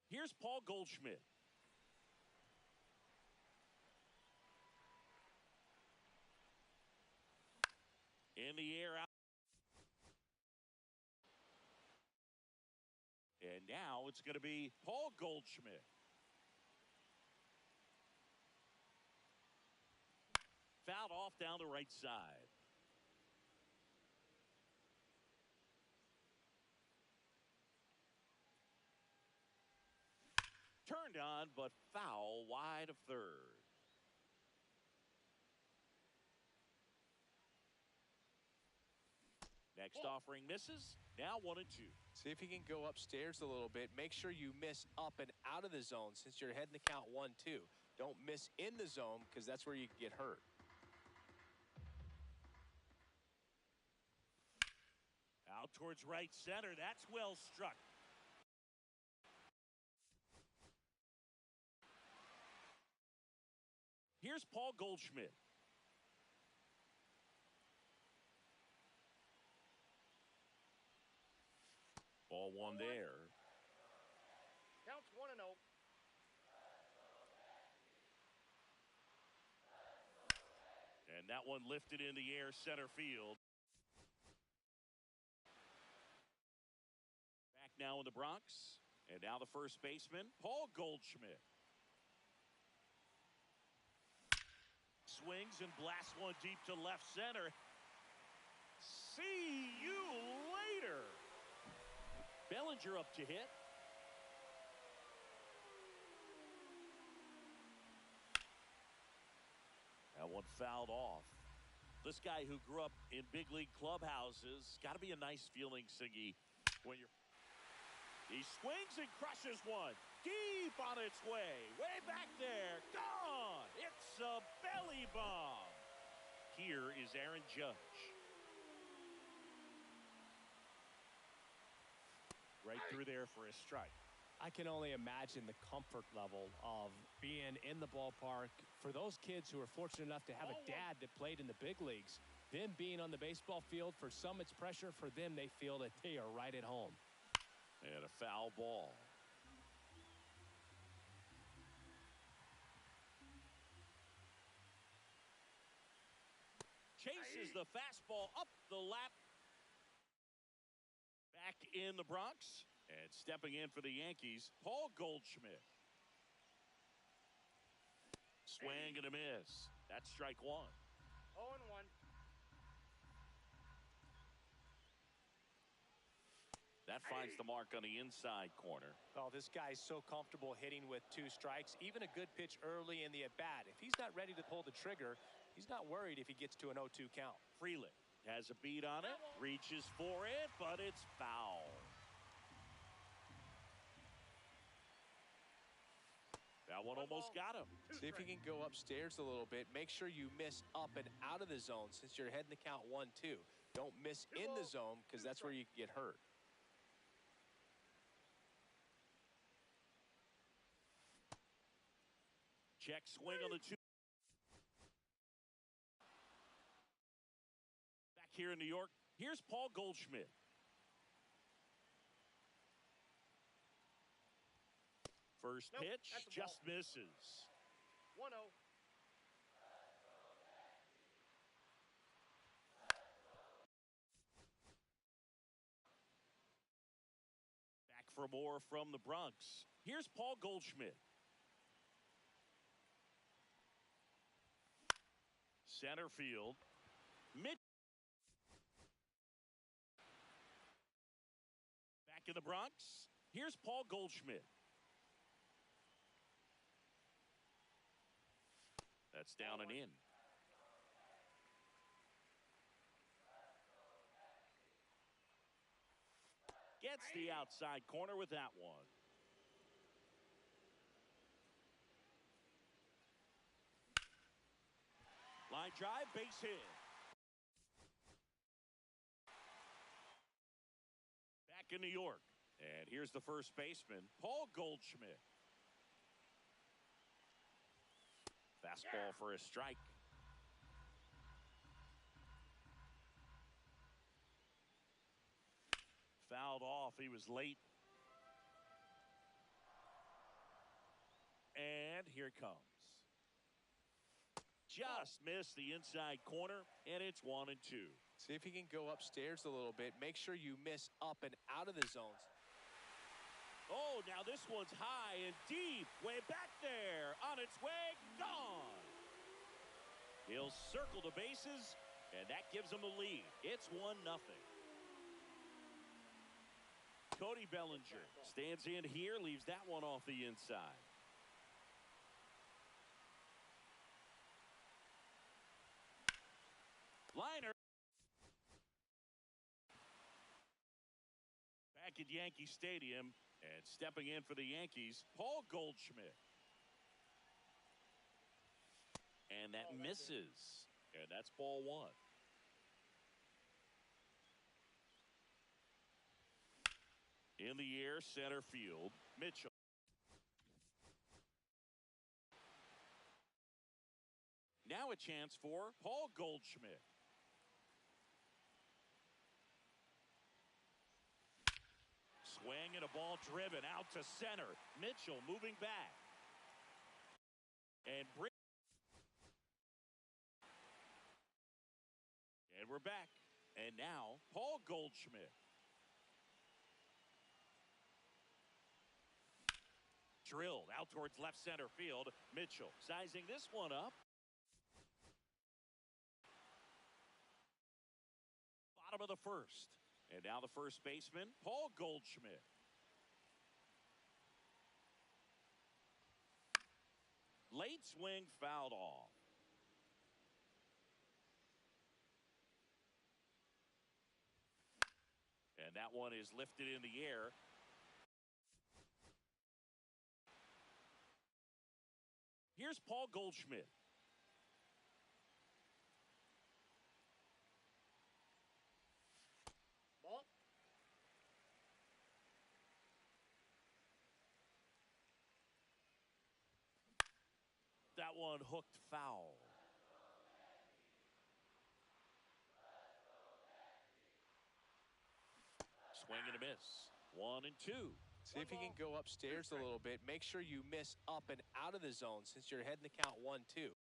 S1: Here's Paul Goldschmidt. In the air out. And now it's going to be Paul Goldschmidt. Fouled off down the right side. Turned on, but foul wide of third. Next offering misses. Now 1-2.
S3: See if he can go upstairs a little bit. Make sure you miss up and out of the zone since you're heading to count 1-2. Don't miss in the zone because that's where you can get hurt.
S1: Out towards right center. That's well struck. Here's Paul Goldschmidt. Ball one there.
S4: Counts 1-0.
S1: And that one lifted in the air center field. Back now in the Bronx. And now the first baseman, Paul Goldschmidt. Swings and blasts one deep to left center. See you later. Bellinger up to hit. That one fouled off. This guy who grew up in big league clubhouses, got to be a nice feeling, Siggy, when you're... He swings and crushes one. Deep on its way. Way back there. Gone. It's a belly bomb. Here is Aaron Judge. Right through there for a strike.
S5: I can only imagine the comfort level of being in the ballpark. For those kids who are fortunate enough to have a dad that played in the big leagues, them being on the baseball field, for some it's pressure. For them, they feel that they are right at home.
S1: And a foul ball. Chases the fastball up the lap. Back in the Bronx. And stepping in for the Yankees, Paul Goldschmidt. Swing and a miss. That's strike one.
S4: 0-1.
S1: That finds the mark on the inside corner.
S3: Oh, this guy's so comfortable hitting with 2 strikes. Even a good pitch early in the at-bat. If he's not ready to pull the trigger, he's not worried if he gets to an 0-2 count.
S1: Freeland Has a beat on it. Reaches for it, but it's foul. That one almost got him.
S3: See if you can go upstairs a little bit. Make sure you miss up and out of the zone since you're heading the count 1-2. Don't miss in the zone because that's where you can get hurt.
S1: Check swing on the 2. Back here in New York, here's Paul Goldschmidt. First pitch just misses.
S4: 1-0.
S1: Back for more from the Bronx. Here's Paul Goldschmidt. Center field. Back in the Bronx. Here's Paul Goldschmidt. That's down and in. Gets the outside corner with that one. Line drive, base hit. Back in New York. And here's the first baseman, Paul Goldschmidt. Fastball for a strike. Fouled off. He was late. And here it comes. Just missed the inside corner, and it's 1-2.
S3: See if you can go upstairs a little bit. Make sure you miss up and out of the zones.
S1: Oh, now this one's high and deep. Way back there. On its way. Gone. He'll circle the bases, and that gives him the lead. It's 1-0. Cody Bellinger stands in here, leaves that one off the inside. Liner. Back at Yankee Stadium, and stepping in for the Yankees, Paul Goldschmidt. And that misses. And that's ball 1. In the air, center field, Mitchell. Now a chance for Paul Goldschmidt. Swing and a ball driven out to center. Mitchell moving back. And we're back. And now, Paul Goldschmidt. Drilled out towards left center field. Mitchell sizing this one up. Bottom of the first. And now the first baseman, Paul Goldschmidt. Late swing fouled off. And that one is lifted in the air. Here's Paul Goldschmidt.
S4: Ball.
S1: That one hooked foul. Swing and a miss. 1-2.
S3: See if you can go upstairs a little bit. Make sure you miss up and out of the zone since you're heading the count 1-2.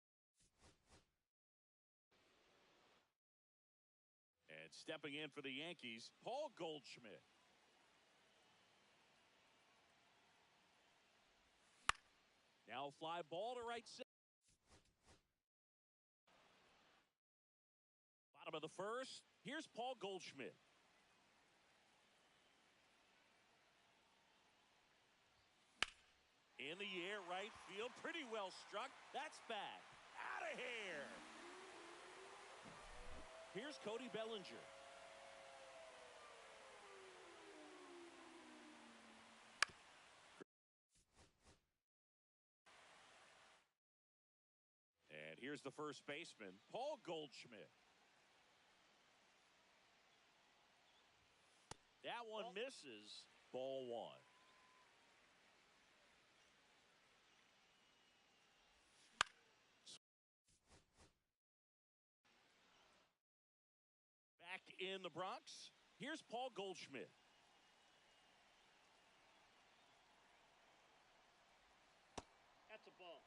S1: And stepping in for the Yankees, Paul Goldschmidt. Now fly ball to right center. Bottom of the first. Here's Paul Goldschmidt. In the air, right field, pretty well struck. That's back. Out of here. Here's Cody Bellinger. And here's the first baseman, Paul Goldschmidt. That one misses. Ball one. Back in the Bronx, here's Paul Goldschmidt.
S4: That's a ball.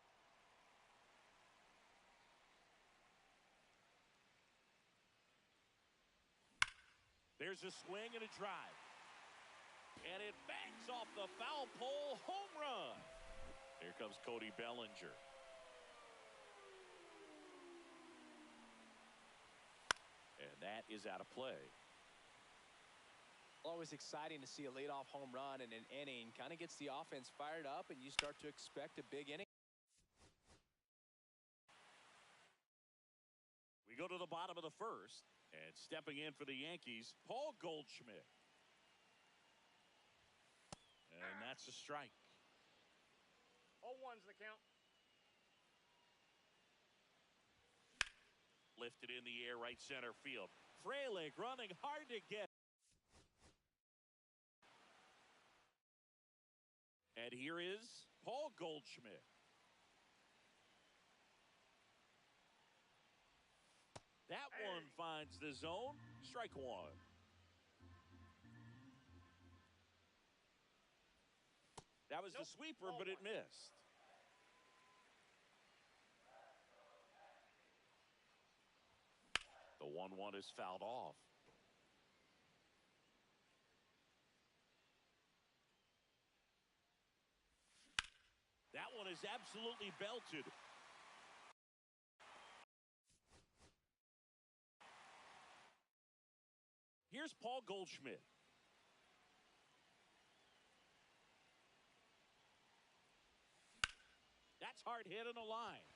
S1: There's a swing and a drive. And it bangs off the foul pole. Home run. Here comes Cody Bellinger. And that is out of play.
S3: Always exciting to see a leadoff home run in an inning. Kind of gets the offense fired up, and you start to expect a big inning.
S1: We go to the bottom of the first. And stepping in for the Yankees, Paul Goldschmidt. And that's a strike.
S4: 0-1's the count.
S1: Lifted in the air, right center field. Frelick running hard to get. And here is Paul Goldschmidt. That one finds the zone. Strike one. That was the sweeper, but it missed. The 1-1 is fouled off. That one is absolutely belted. Here's Paul Goldschmidt. That's hard hit on the line.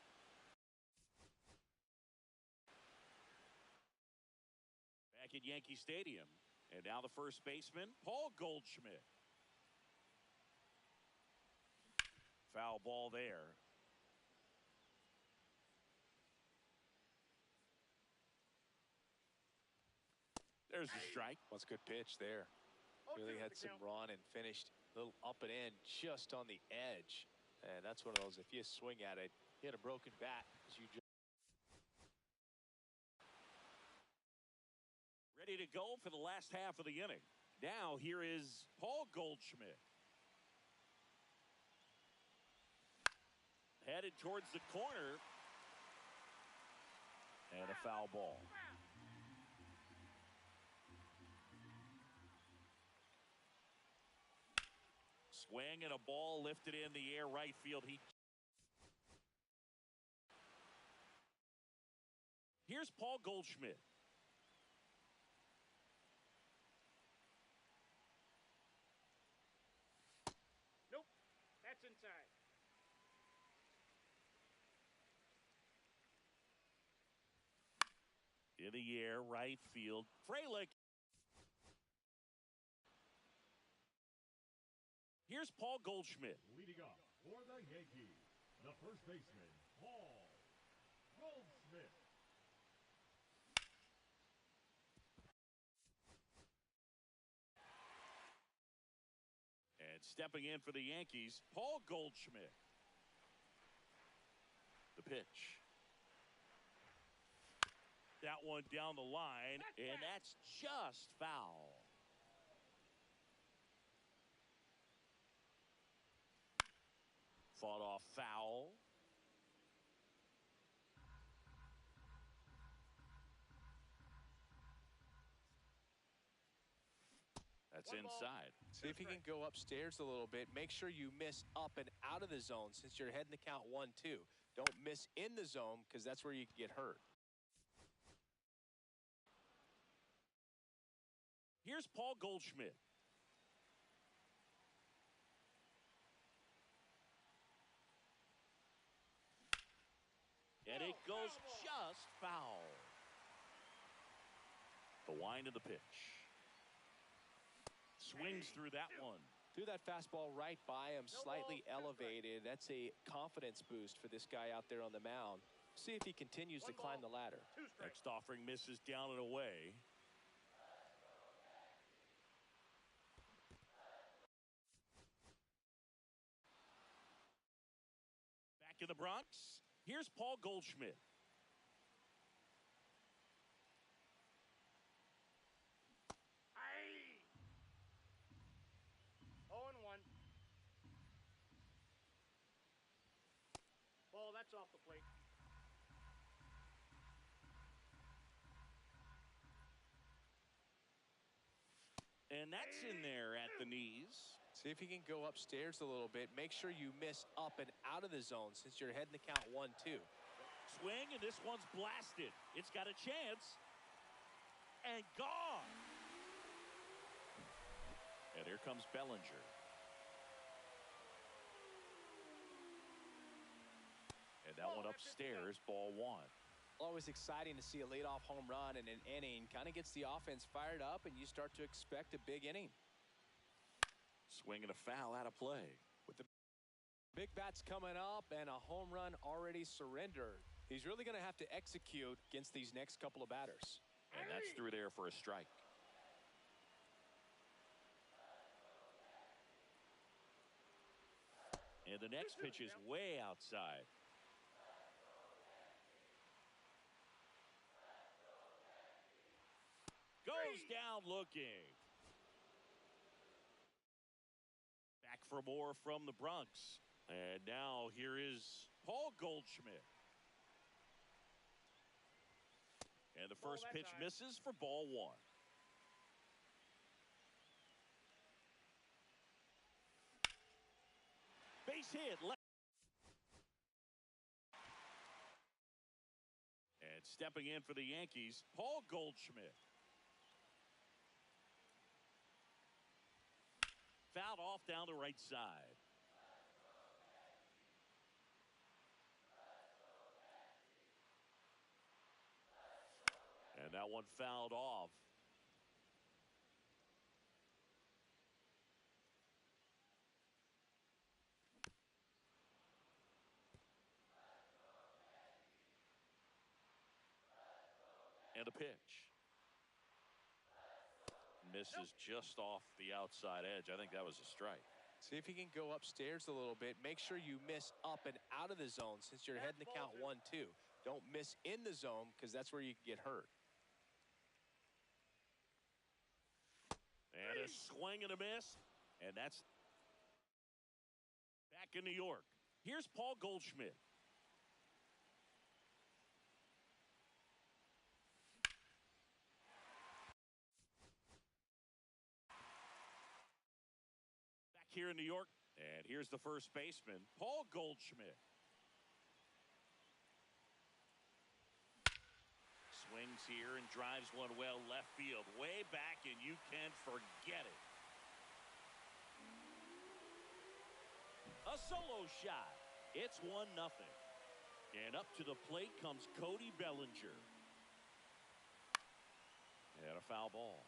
S1: Back at Yankee Stadium. And now the first baseman, Paul Goldschmidt. Foul ball there. There's the strike.
S3: That's a good pitch there. Really had some run and finished a little up and in just on the edge. And that's one of those, if you swing at it, you hit a broken bat.
S1: Ready to go for the last half of the inning. Now here is Paul Goldschmidt. Headed towards the corner. And a foul ball. Swing and a ball lifted in the air right field. Here's Paul Goldschmidt.
S4: Nope. That's inside.
S1: In the air, right field. Frelick. Here's Paul Goldschmidt.
S2: Leading off for the Yankees, the first baseman, Paul Goldschmidt.
S1: And stepping in for the Yankees, Paul Goldschmidt. The pitch. That one down the line, and that's just foul. Fought off foul. That's inside.
S3: See if you can go upstairs a little bit. Make sure you miss up and out of the zone since you're heading to count 1-2. Don't miss in the zone because that's where you can get hurt.
S1: Here's Paul Goldschmidt. And it goes just foul. The wind of the pitch. Swings through that one.
S3: Threw that fastball right by him, slightly elevated. That's a confidence boost for this guy out there on the mound. See if he continues to climb the ladder.
S1: Next offering misses down and away. Back in the Bronx, here's Paul Goldschmidt.
S4: Aye. 0-1. Ball, that's off the plate.
S1: And that's in there at the knees.
S3: See if he can go upstairs a little bit. Make sure you miss up and out of the zone since you're heading the count 1-2.
S1: Swing, and this one's blasted. It's got a chance. And gone. And here comes Bellinger. And that one upstairs, ball one.
S3: Always exciting to see a leadoff home run in an inning. Kind of gets the offense fired up, and you start to expect a big inning.
S1: Swing and a foul out of play.
S3: With the big bats coming up and a home run already surrendered, he's really going to have to execute against these next couple of batters.
S1: And that's through there for a strike. And the next pitch is way outside. Goes down looking. Back for more from the Bronx. And now here is Paul Goldschmidt. And the first pitch misses for ball one. Base hit. And stepping in for the Yankees, Paul Goldschmidt. Fouled off down the right side. And that one fouled off. And a pitch. Misses just off the outside edge. I think that was a strike.
S3: See if he can go upstairs a little bit. Make sure you miss up and out of the zone since you're heading the count 1-2. Don't miss in the zone because that's where you can get hurt.
S1: And a swing and a miss. And that's back in New York. Here's Paul Goldschmidt. Here in New York, and here's the first baseman, Paul Goldschmidt. Swings here and drives one well left field, way back, and you can't forget it. A solo shot. It's 1-0. And up to the plate comes Cody Bellinger. And a foul ball.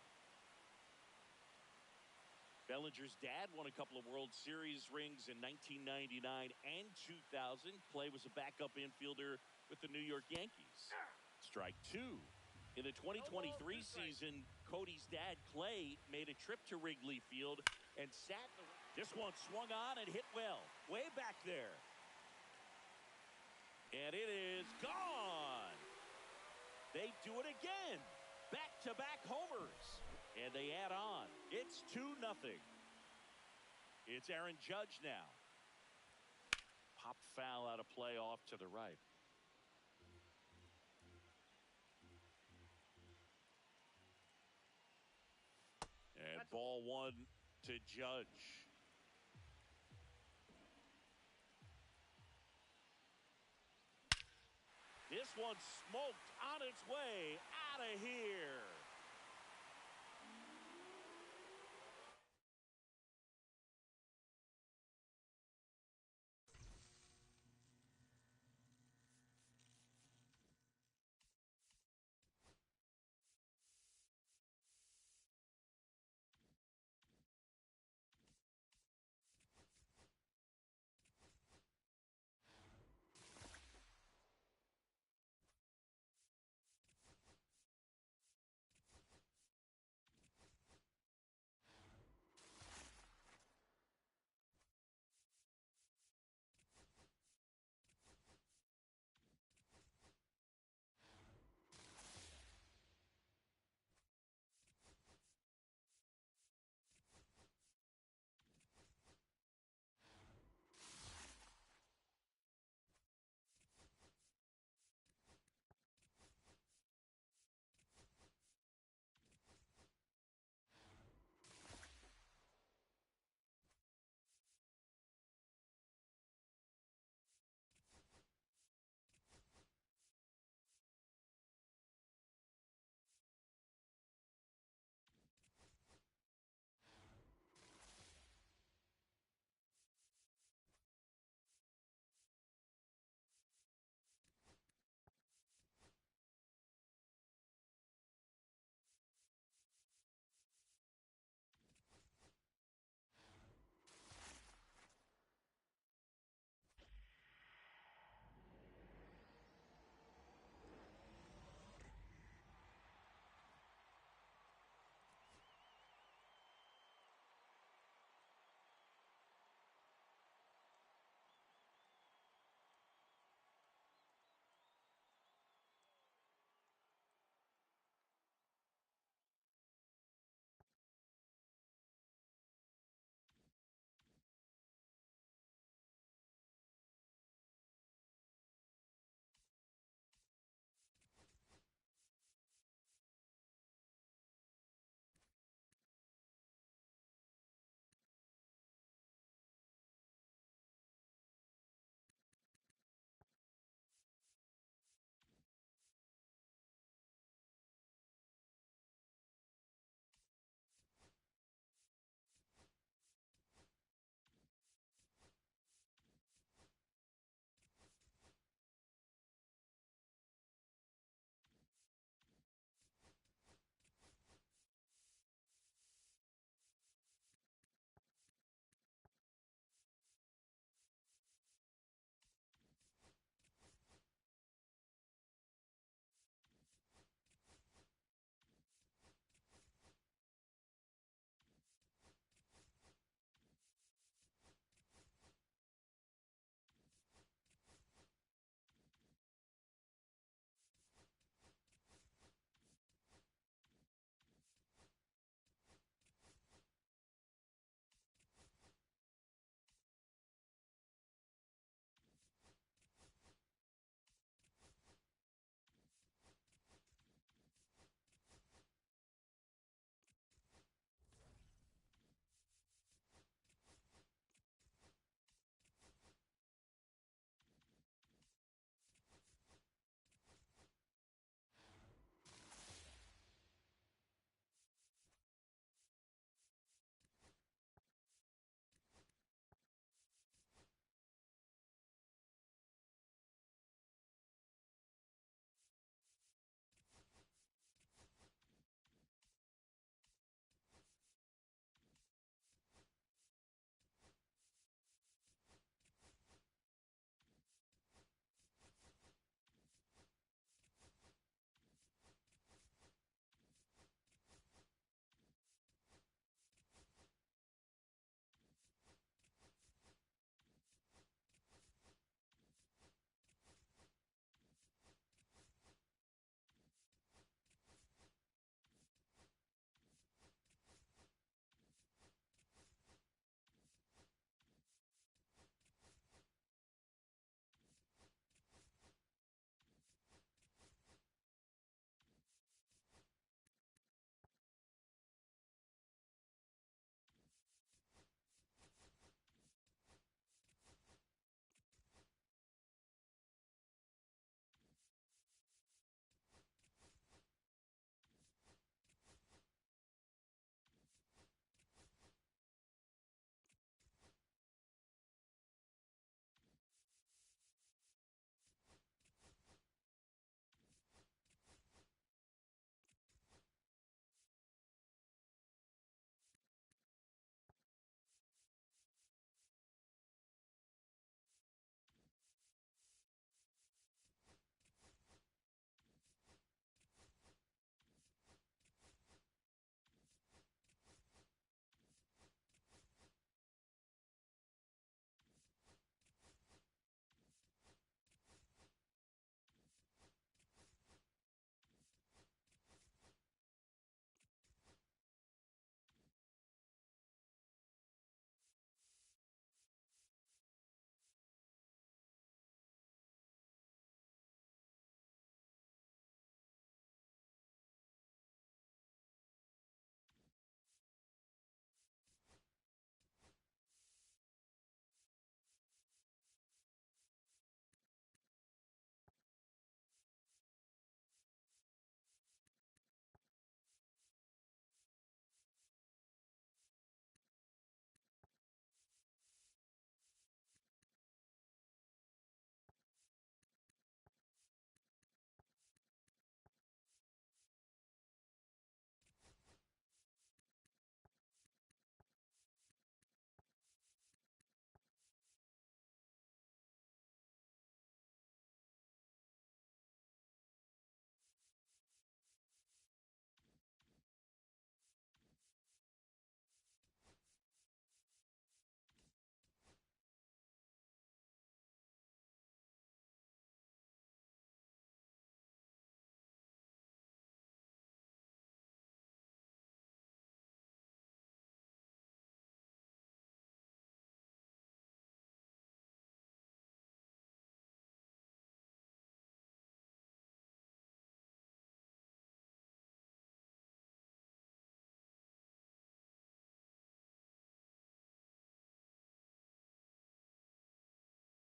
S1: Bellinger's dad won a couple of World Series rings in 1999 and 2000. Clay was a backup infielder with the New York Yankees. Strike two. In the 2023 season, Cody's dad, Clay, made a trip to Wrigley Field and sat. This one swung on and hit well, way back there. And it is gone. They do it again. Back-to-back homers. And they add on. It's 2-0. It's Aaron Judge now. Pop foul out of play off to the right. And ball one to Judge. This one smoked on its way out of here.